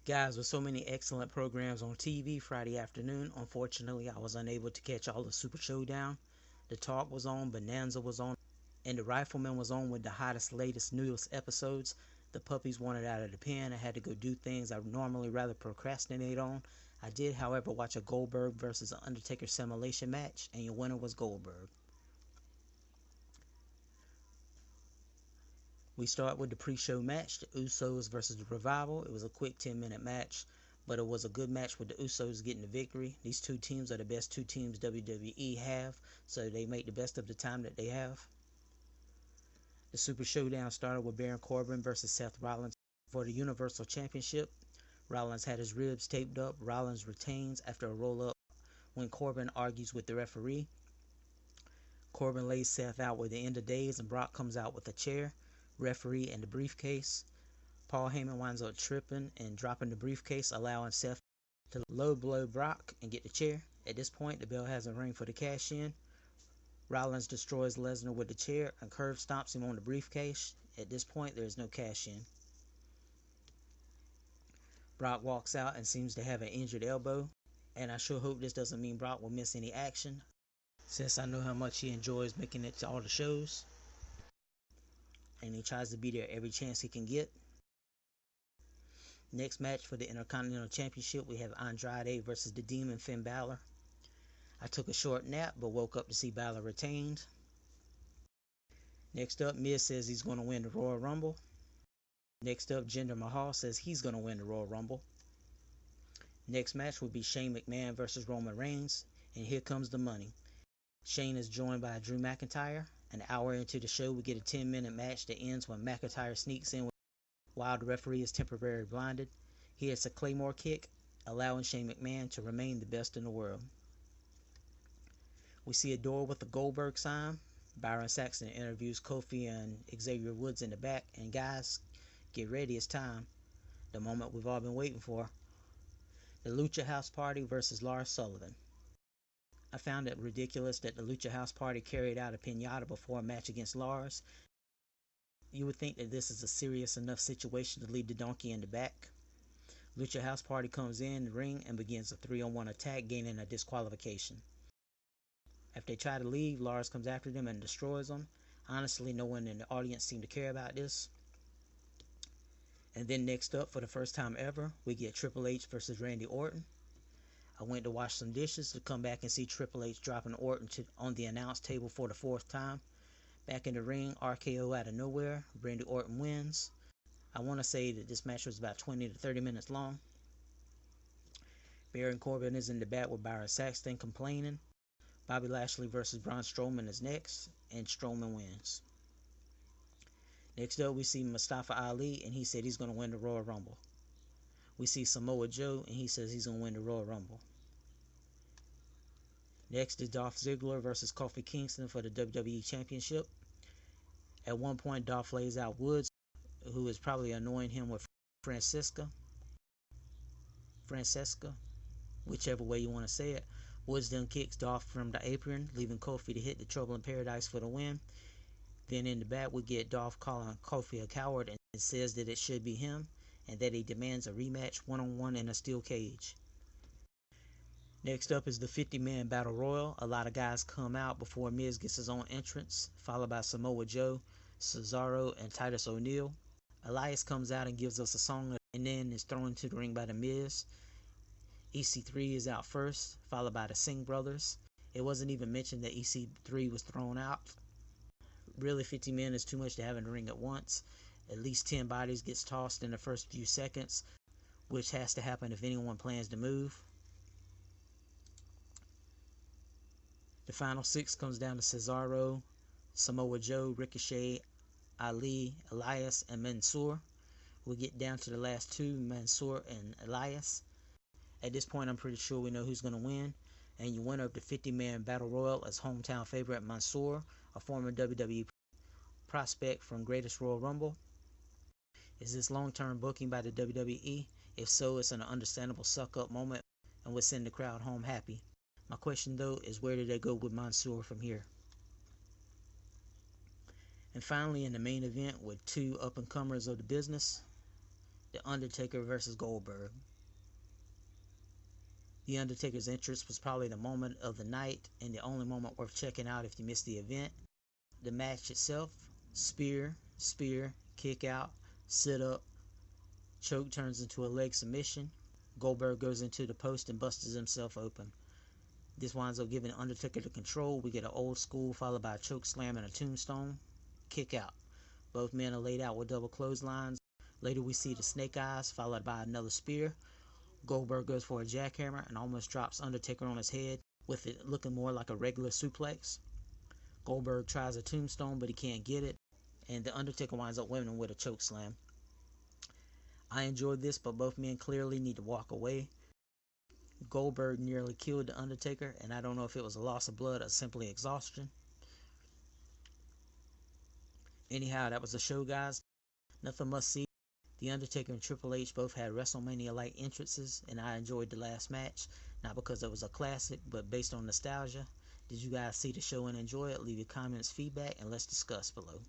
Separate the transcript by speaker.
Speaker 1: Guys, with so many excellent programs on TV Friday afternoon, unfortunately I was unable to catch all of Super Showdown. The Talk was on, Bonanza was on, and the Rifleman was on with the hottest, latest, newest episodes. The puppies wanted out of the pen. I had to go do things I normally rather procrastinate on. I did, however, watch a Goldberg versus an Undertaker simulation match, and your winner was Goldberg. We start with the pre-show match, the Usos versus the Revival. It was a quick 10-minute match, but it was a good match with the Usos getting the victory. These two teams are the best two teams WWE have, so they make the best of the time that they have. The Super Showdown started with Baron Corbin versus Seth Rollins for the Universal Championship. Rollins had his ribs taped up. Rollins retains after a roll-up when Corbin argues with the referee. Corbin lays Seth out with the end of days, and Brock comes out with a chair, referee, and the briefcase. Paul Heyman winds up tripping and dropping the briefcase, allowing Seth to low blow Brock and get the chair. At this point, the bell hasn't rang for the cash-in. Rollins destroys Lesnar with the chair and curve stomps him on the briefcase. At this point, there is no cash-in. Brock walks out and seems to have an injured elbow, and I sure hope this doesn't mean Brock will miss any action, since I know how much he enjoys making it to all the shows, and he tries to be there every chance he can get. Next match for the Intercontinental Championship, we have Andrade versus the Demon Finn Balor. I took a short nap, but woke up to see Balor retained. Next up, Miz says he's going to win the Royal Rumble. Next up, Jinder Mahal says he's going to win the Royal Rumble. Next match will be Shane McMahon versus Roman Reigns, and here comes the money. Shane is joined by Drew McIntyre. An hour into the show, we get a 10-minute match that ends when McIntyre sneaks in while the referee is temporarily blinded. He hits a Claymore kick, allowing Shane McMahon to remain the best in the world. We see a door with a Goldberg sign. Byron Saxton interviews Kofi and Xavier Woods in the back, and guys, get ready, it's time. The moment we've all been waiting for. The Lucha House Party versus Lars Sullivan. I found it ridiculous that the Lucha House Party carried out a piñata before a match against Lars. You would think that this is a serious enough situation to leave the donkey in the back. Lucha House Party comes in the ring and begins a 3-on-1 attack, gaining a disqualification. After they try to leave, Lars comes after them and destroys them. Honestly, no one in the audience seemed to care about this. And then next up, for the first time ever, we get Triple H versus Randy Orton. I went to wash some dishes to come back and see Triple H dropping Orton on the announce table for the 4th time. Back in the ring, RKO out of nowhere. Randy Orton wins. I want to say that this match was about 20 to 30 minutes long. Baron Corbin is in the back with Byron Saxton complaining. Bobby Lashley versus Braun Strowman is next, and Strowman wins. Next up, we see Mustafa Ali, and he said he's going to win the Royal Rumble. We see Samoa Joe, and he says he's going to win the Royal Rumble. Next is Dolph Ziggler versus Kofi Kingston for the WWE Championship. At one point, Dolph lays out Woods, who is probably annoying him with Francesca, whichever way you want to say it. Woods then kicks Dolph from the apron, leaving Kofi to hit the Trouble in Paradise for the win. Then in the back, we get Dolph calling Kofi a coward and says that it should be him, and that he demands a rematch one-on-one in a steel cage. Next up is the 50-man Battle Royal. A lot of guys come out before Miz gets his own entrance, followed by Samoa Joe, Cesaro, and Titus O'Neil. Elias comes out and gives us a song, and then is thrown into the ring by the Miz. EC3 is out first, followed by the Singh brothers. It wasn't even mentioned that EC3 was thrown out. Really, 50 men is too much to have in the ring at once. At least 10 bodies gets tossed in the first few seconds, which has to happen if anyone plans to move. The final 6 comes down to Cesaro, Samoa Joe, Ricochet, Ali, Elias, and Mansoor. We'll get down to the last 2, Mansoor and Elias. At this point, I'm pretty sure we know who's going to win. And your winner of the 50-man Battle Royal is hometown favorite Mansoor, a former WWE prospect from Greatest Royal Rumble. Is this long-term booking by the WWE? If so, it's an understandable suck-up moment and would send the crowd home happy. My question, though, is where do they go with Mansoor from here? And finally, in the main event with 2 up-and-comers of the business, The Undertaker versus Goldberg. The Undertaker's entrance was probably the moment of the night and the only moment worth checking out if you missed the event. The match itself: spear, kick out, sit up, choke turns into a leg submission. Goldberg goes into the post and busts himself open. This winds up giving Undertaker the control. We get an old school followed by a choke slam and a tombstone. Kick out. Both men are laid out with double clotheslines. Later we see the snake eyes followed by another spear. Goldberg goes for a jackhammer and almost drops Undertaker on his head, with it looking more like a regular suplex. Goldberg tries a tombstone, but he can't get it, and the Undertaker winds up winning with a choke slam. I enjoyed this, but both men clearly need to walk away. Goldberg nearly killed the Undertaker, and I don't know if it was a loss of blood or simply exhaustion. Anyhow, that was the show, guys. Nothing must see. The Undertaker and Triple H both had WrestleMania-like entrances, and I enjoyed the last match, not because it was a classic, but based on nostalgia. Did you guys see the show and enjoy it? Leave your comments, feedback, and let's discuss below.